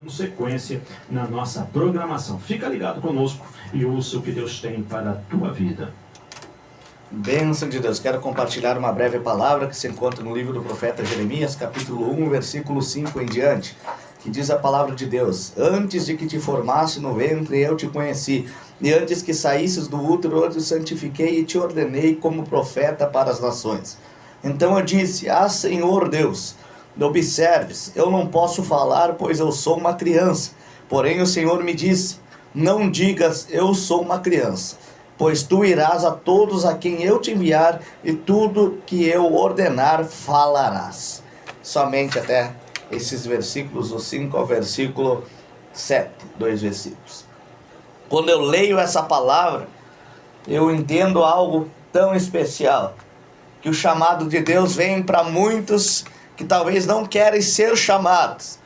Sequência na nossa programação. Fica ligado conosco e ouça o que Deus tem para a tua vida. Bênção de Deus. Quero compartilhar uma breve palavra que se encontra no livro do profeta Jeremias, capítulo 1, versículo 5 em diante, que diz a palavra de Deus: Antes de que te formasse no ventre, eu te conheci, e antes que saísses do útero, eu te santifiquei e te ordenei como profeta para as nações. Então eu disse: Senhor Deus, observes, eu não posso falar, pois eu sou uma criança. Porém o Senhor me disse: Não digas, eu sou uma criança, pois tu irás a todos a quem eu te enviar, e tudo que eu ordenar falarás. Somente até esses versículos, do 5 ao versículo 7, 2 versículos. Quando eu leio essa palavra, eu entendo algo tão especial, que o chamado de Deus vem para muitos que talvez não querem ser chamados,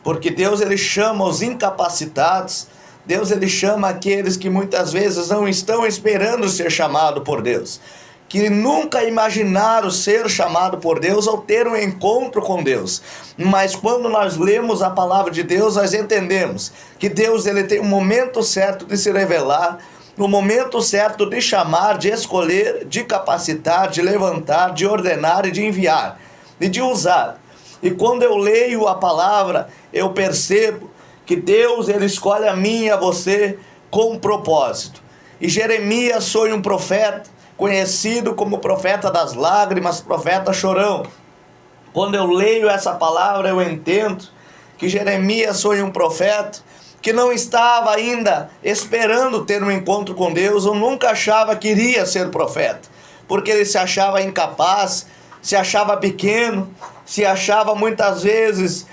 porque Deus ele chama os incapacitados, Deus ele chama aqueles que muitas vezes não estão esperando ser chamado por Deus, que nunca imaginaram ser chamado por Deus ou ter um encontro com Deus. Mas quando nós lemos a palavra de Deus, nós entendemos que Deus ele tem um momento certo de se revelar, no momento certo de chamar, de escolher, de capacitar, de levantar, de ordenar e de enviar e de usar. E quando eu leio a palavra, eu percebo que Deus ele escolhe a mim e a você com um propósito. E Jeremias foi um profeta conhecido como profeta das lágrimas, profeta chorão. Quando eu leio essa palavra, eu entendo que Jeremias foi um profeta que não estava ainda esperando ter um encontro com Deus, ou nunca achava que iria ser profeta, porque ele se achava incapaz, se achava pequeno, se achava muitas vezes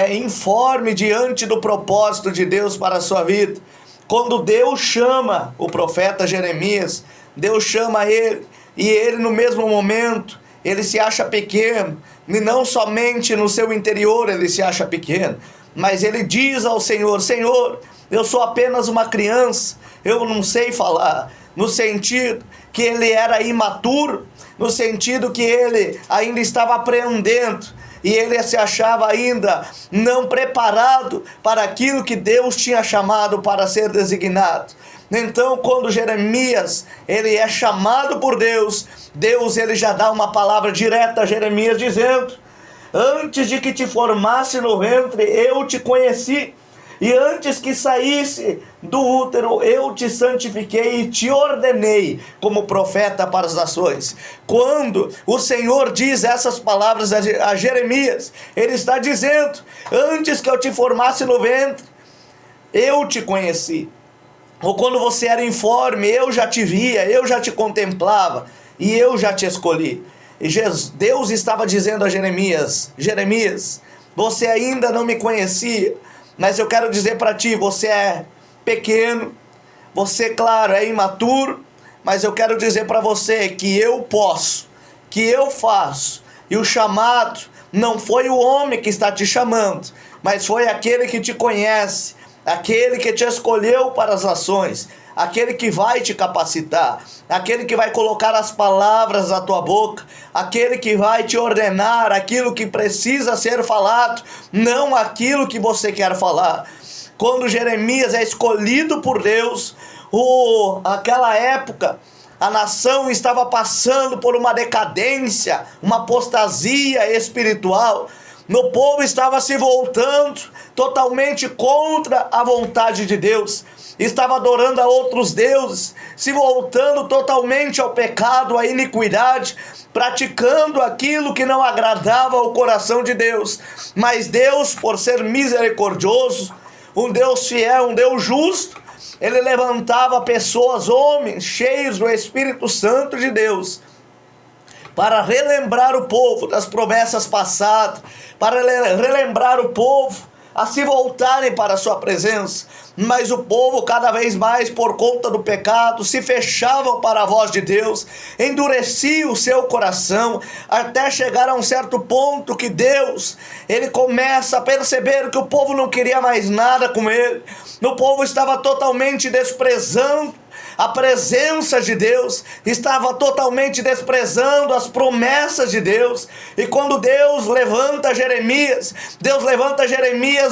informe diante do propósito de Deus para a sua vida. Quando Deus chama o profeta Jeremias, Deus chama ele, e ele no mesmo momento, ele se acha pequeno, e não somente no seu interior ele se acha pequeno, mas ele diz ao Senhor: Senhor, eu sou apenas uma criança, eu não sei falar, no sentido que ele era imaturo, no sentido que ele ainda estava aprendendo, e ele se achava ainda não preparado para aquilo que Deus tinha chamado para ser designado. Então, quando Jeremias ele é chamado por Deus, Deus ele já dá uma palavra direta a Jeremias dizendo: Antes de que te formasse no ventre, eu te conheci, e antes que saísse do útero, eu te santifiquei e te ordenei como profeta para as nações. Quando o Senhor diz essas palavras a Jeremias, ele está dizendo: antes que eu te formasse no ventre, eu te conheci. Ou quando você era informe, eu já te via, eu já te contemplava, e eu já te escolhi. E Deus estava dizendo a Jeremias: Jeremias, você ainda não me conhecia, mas eu quero dizer para ti, você é pequeno, você, claro, é imaturo, mas eu quero dizer para você que eu posso, que eu faço, e o chamado não foi o homem que está te chamando, mas foi aquele que te conhece, aquele que te escolheu para as nações, aquele que vai te capacitar, aquele que vai colocar as palavras na tua boca, aquele que vai te ordenar aquilo que precisa ser falado, não aquilo que você quer falar. Quando Jeremias é escolhido por Deus, aquela época, a nação estava passando por uma decadência, uma apostasia espiritual. O povo estava se voltando totalmente contra a vontade de Deus, estava adorando a outros deuses, se voltando totalmente ao pecado, à iniquidade, praticando aquilo que não agradava ao coração de Deus. Mas Deus, por ser misericordioso, um Deus fiel, um Deus justo, ele levantava pessoas, homens cheios do Espírito Santo de Deus, para relembrar o povo das promessas passadas, para relembrar o povo a se voltarem para a sua presença. Mas o povo cada vez mais, por conta do pecado, se fechavam para a voz de Deus, endurecia o seu coração, até chegar a um certo ponto que Deus, ele começa a perceber que o povo não queria mais nada com ele, o povo estava totalmente desprezando a presença de Deus, estava totalmente desprezando as promessas de Deus. E quando Deus levanta Jeremias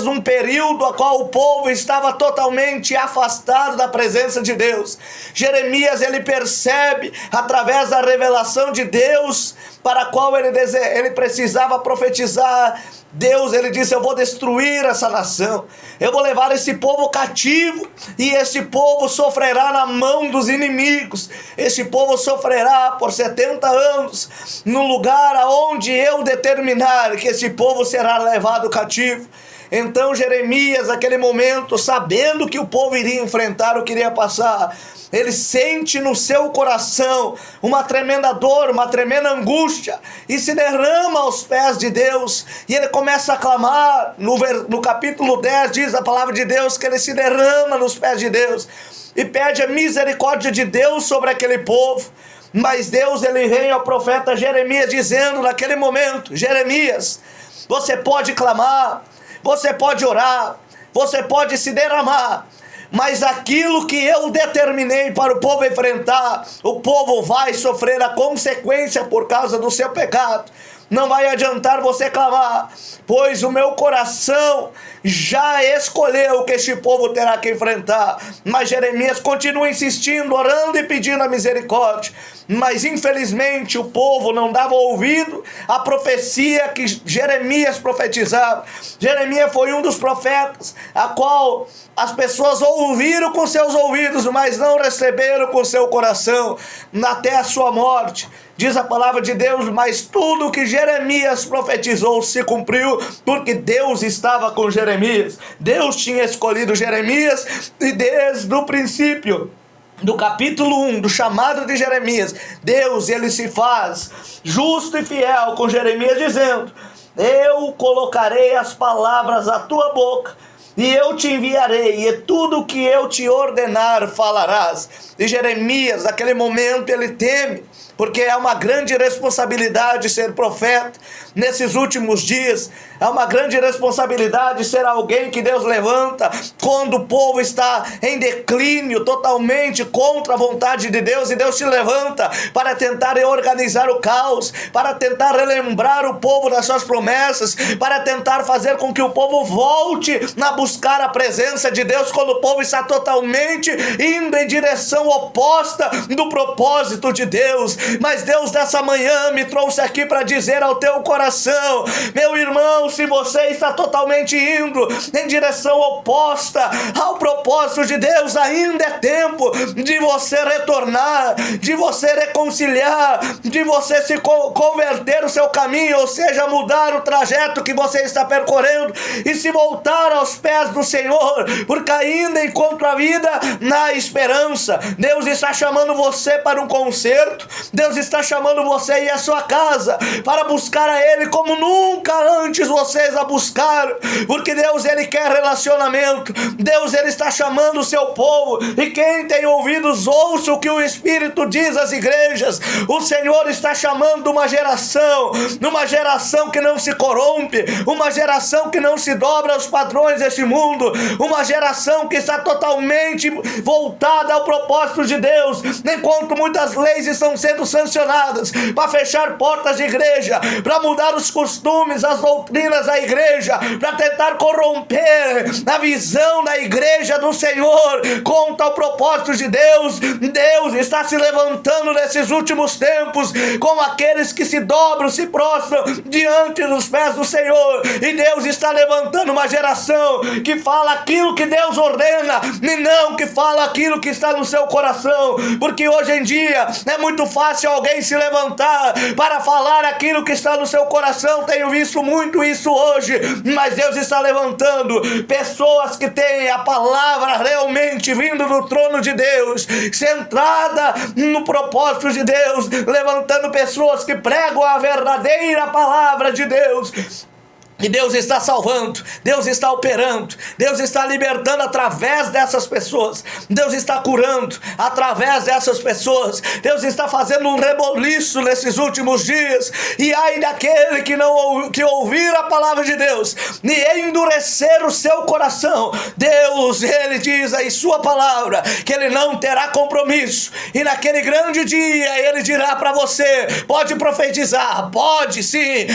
num período a qual o povo estava totalmente afastado da presença de Deus. Jeremias, ele percebe através da revelação de Deus para a qual ele precisava profetizar. Deus, ele disse: eu vou destruir essa nação, eu vou levar esse povo cativo, e esse povo sofrerá na mão dos inimigos. Esse povo sofrerá por 70 anos, no lugar aonde eu determinar que esse povo será levado cativo. Então Jeremias, naquele momento, sabendo que o povo iria enfrentar o que iria passar, ele sente no seu coração uma tremenda dor, uma tremenda angústia, e se derrama aos pés de Deus, e ele começa a clamar. No capítulo 10 diz a palavra de Deus que ele se derrama nos pés de Deus, e pede a misericórdia de Deus sobre aquele povo. Mas Deus, ele vem ao profeta Jeremias dizendo naquele momento: Jeremias, você pode clamar, você pode orar, você pode se derramar, mas aquilo que eu determinei para o povo enfrentar, o povo vai sofrer a consequência por causa do seu pecado. Não vai adiantar você clamar, pois o meu coração já escolheu o que este povo terá que enfrentar. Mas Jeremias continua insistindo, orando e pedindo a misericórdia. Mas infelizmente o povo não dava ouvido à profecia que Jeremias profetizava. Jeremias foi um dos profetas a qual as pessoas ouviram com seus ouvidos, mas não receberam com seu coração, até a sua morte. Diz a palavra de Deus: mas tudo que Jeremias profetizou se cumpriu, porque Deus estava com Jeremias. Deus tinha escolhido Jeremias, e desde o princípio do capítulo 1, do chamado de Jeremias, Deus, ele se faz justo e fiel com Jeremias, dizendo: eu colocarei as palavras à tua boca, e eu te enviarei, e tudo que eu te ordenar falarás. E Jeremias, naquele momento, ele teme, porque é uma grande responsabilidade ser profeta nesses últimos dias. É uma grande responsabilidade ser alguém que Deus levanta quando o povo está em declínio, totalmente contra a vontade de Deus, e Deus te levanta para tentar reorganizar o caos, para tentar relembrar o povo das suas promessas, para tentar fazer com que o povo volte a buscar a presença de Deus, quando o povo está totalmente indo em direção oposta do propósito de Deus. Mas Deus, dessa manhã, me trouxe aqui para dizer ao teu coração: meu irmão, se você está totalmente indo em direção oposta ao propósito de Deus, ainda é tempo de você retornar, de você reconciliar, de você se converter o seu caminho, ou seja, mudar o trajeto que você está percorrendo e se voltar aos pés do Senhor, porque ainda encontra a vida na esperança. Deus está chamando você para um concerto. Deus está chamando você e a sua casa para buscar a Ele como nunca antes vocês a buscaram, porque Deus, ele quer relacionamento. Deus, ele está chamando o seu povo, e quem tem ouvidos ouça o que o Espírito diz às igrejas. O Senhor está chamando uma geração que não se corrompe, uma geração que não se dobra aos padrões deste mundo, uma geração que está totalmente voltada ao propósito de Deus. Enquanto muitas leis estão sendo sancionadas para fechar portas de igreja, para mudar os costumes, as doutrinas da igreja, para tentar corromper a visão da igreja do Senhor contra o propósito de Deus, Deus está se levantando nesses últimos tempos como aqueles que se dobram, se prostram diante dos pés do Senhor. E Deus está levantando uma geração que fala aquilo que Deus ordena, e não que fala aquilo que está no seu coração, porque hoje em dia é muito fácil alguém se levantar para falar aquilo que está no seu coração. Tenho visto muito isso hoje, mas Deus está levantando pessoas que têm a palavra realmente vindo do trono de Deus, centrada no propósito de Deus, levantando pessoas que pregam a verdadeira palavra de Deus. E Deus está salvando, Deus está operando, Deus está libertando através dessas pessoas, Deus está curando através dessas pessoas, Deus está fazendo um reboliço nesses últimos dias. E ai daquele que ouvir a palavra de Deus e endurecer o seu coração. Deus, ele diz em sua palavra que ele não terá compromisso, e naquele grande dia ele dirá para você: pode profetizar, pode sim,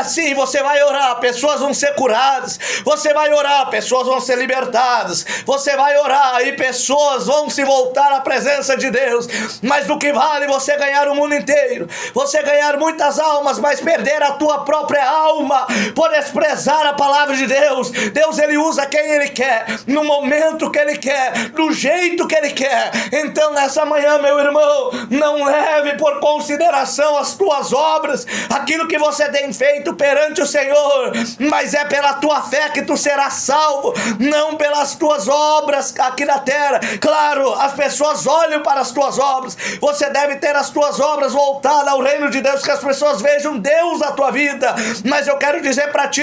sim, você vai orar, pessoas vão ser curadas, você vai orar, pessoas vão ser libertadas, você vai orar e pessoas vão se voltar à presença de Deus. Mas do que vale você ganhar o mundo inteiro, você ganhar muitas almas, mas perder a tua própria alma por desprezar a palavra de Deus? Deus, ele usa quem ele quer, no momento que ele quer, do jeito que ele quer. Então nessa manhã, meu irmão, não leve por consideração as tuas obras, aquilo que você tem feito perante o Senhor, mas é pela tua fé que tu serás salvo, não pelas tuas obras aqui na terra. Claro, as pessoas olham para as tuas obras, você deve ter as tuas obras voltadas ao reino de Deus, que as pessoas vejam Deus na tua vida. Mas eu quero dizer para ti,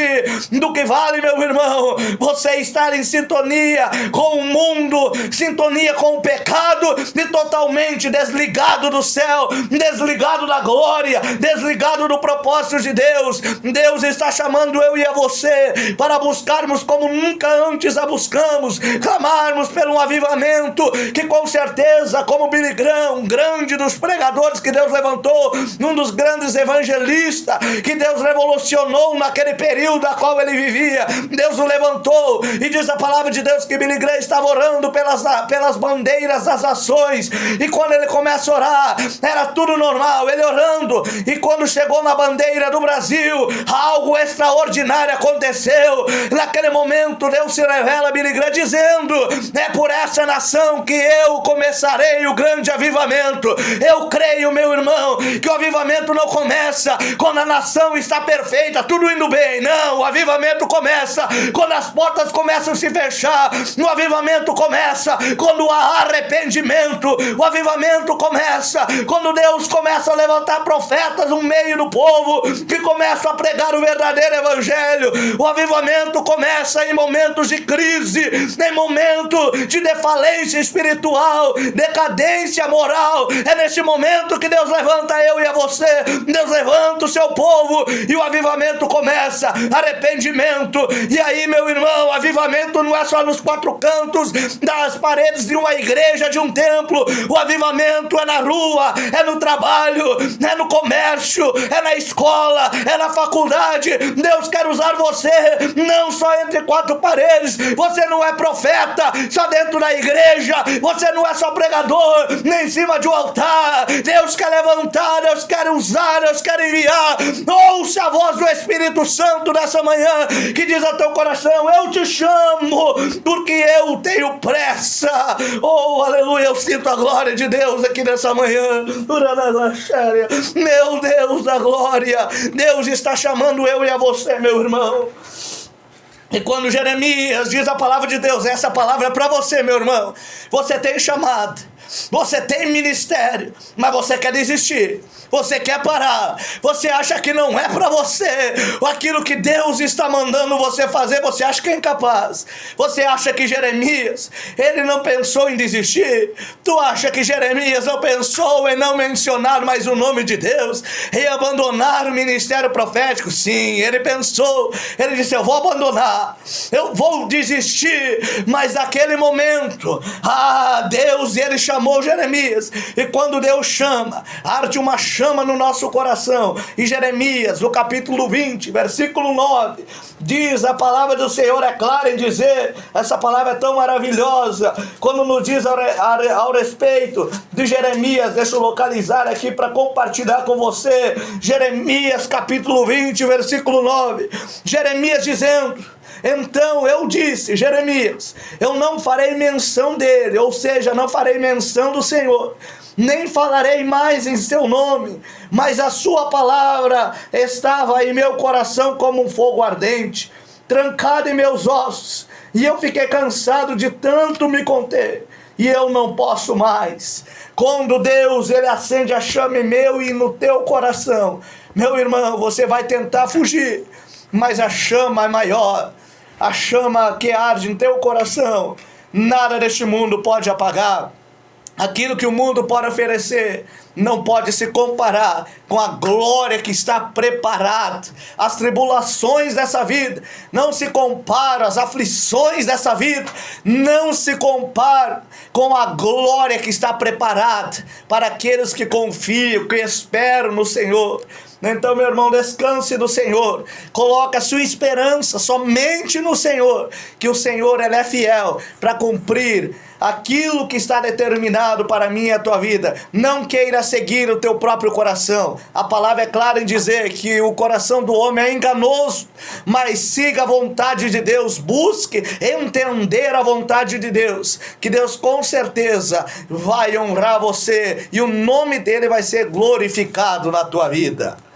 do que vale, meu irmão, você estar em sintonia com o mundo, sintonia com o pecado, e totalmente desligado do céu, desligado da glória, desligado do propósito de Deus. Deus está chamando eu e a você para buscarmos como nunca antes a buscamos, clamarmos pelo avivamento, que com certeza, como Billy Graham, um grande dos pregadores que Deus levantou, um dos grandes evangelistas que Deus revolucionou naquele período a qual ele vivia, Deus o levantou. E diz a palavra de Deus que Billy Graham estava orando pelas bandeiras das nações, e quando ele começa a orar, era tudo normal, ele orando, e quando chegou na bandeira do Brasil, algo extraordinário aconteceu. Naquele momento Deus se revela a Billy Graham dizendo: é por essa nação que eu começarei o grande avivamento. Eu creio, meu irmão, que o avivamento não começa quando a nação está perfeita, tudo indo bem. Não, o avivamento começa quando as portas começam a se fechar. O avivamento começa quando há arrependimento. O avivamento começa quando Deus começa a levantar profetas no meio do povo que começam a pregar o verdadeiro evangelho. O avivamento começa em momentos de crise, em momento de defalência espiritual, decadência moral. É nesse momento que Deus levanta eu e a você, Deus levanta o seu povo, e o avivamento começa, arrependimento. E aí, meu irmão, o avivamento não é só nos quatro cantos das paredes de uma igreja, de um templo. O avivamento é na rua, é no trabalho, é no comércio, é na escola, é na faculdade. Deus quer usar você não só entre quatro paredes. Você não é profeta só dentro da igreja, você não é só pregador nem em cima de um altar. Deus quer levantar, Deus quer usar, Deus quer enviar. Ouça a voz do Espírito Santo nessa manhã, que diz ao teu coração: eu te chamo porque eu tenho pressa. Oh, aleluia, eu sinto a glória de Deus aqui nessa manhã. Meu Deus da glória, Deus está chamando eu e a você, meu irmão. E quando Jeremias diz a palavra de Deus, essa palavra é para você, meu irmão. Você tem chamado, você tem ministério, mas você quer desistir, você quer parar, você acha que não é para você aquilo que Deus está mandando você fazer, você acha que é incapaz, você acha que Jeremias, ele não pensou em desistir, tu acha que Jeremias não pensou em não mencionar mais o nome de Deus, e abandonar o ministério profético? Sim, ele pensou, ele disse: eu vou abandonar, eu vou desistir. Mas naquele momento, Deus, ele chamou Jeremias, e quando Deus chama, arde uma chama no nosso coração. E Jeremias, no capítulo 20, versículo 9, diz: a palavra do Senhor é clara em dizer, essa palavra é tão maravilhosa, quando nos diz ao respeito de Jeremias. Deixa eu localizar aqui para compartilhar com você. Jeremias capítulo 20, versículo 9, Jeremias dizendo: então eu disse, Jeremias, eu não farei menção dele, ou seja, não farei menção do Senhor, nem falarei mais em seu nome, mas a sua palavra estava em meu coração como um fogo ardente, trancado em meus ossos, e eu fiquei cansado de tanto me conter, e eu não posso mais. Quando Deus, ele acende a chama em meu e no teu coração, meu irmão, você vai tentar fugir, mas a chama é maior. A chama que arde em teu coração, nada deste mundo pode apagar. Aquilo que o mundo pode oferecer não pode se comparar com a glória que está preparada. As tribulações dessa vida não se comparam, as aflições dessa vida não se comparam com a glória que está preparada para aqueles que confiam, que esperam no Senhor. Então, meu irmão, descanse no Senhor, coloque a sua esperança somente no Senhor, que o Senhor ele é fiel para cumprir aquilo que está determinado para mim e a tua vida. Não queira seguir o teu próprio coração. A palavra é clara em dizer que o coração do homem é enganoso, mas siga a vontade de Deus, busque entender a vontade de Deus, que Deus com certeza vai honrar você e o nome dele vai ser glorificado na tua vida.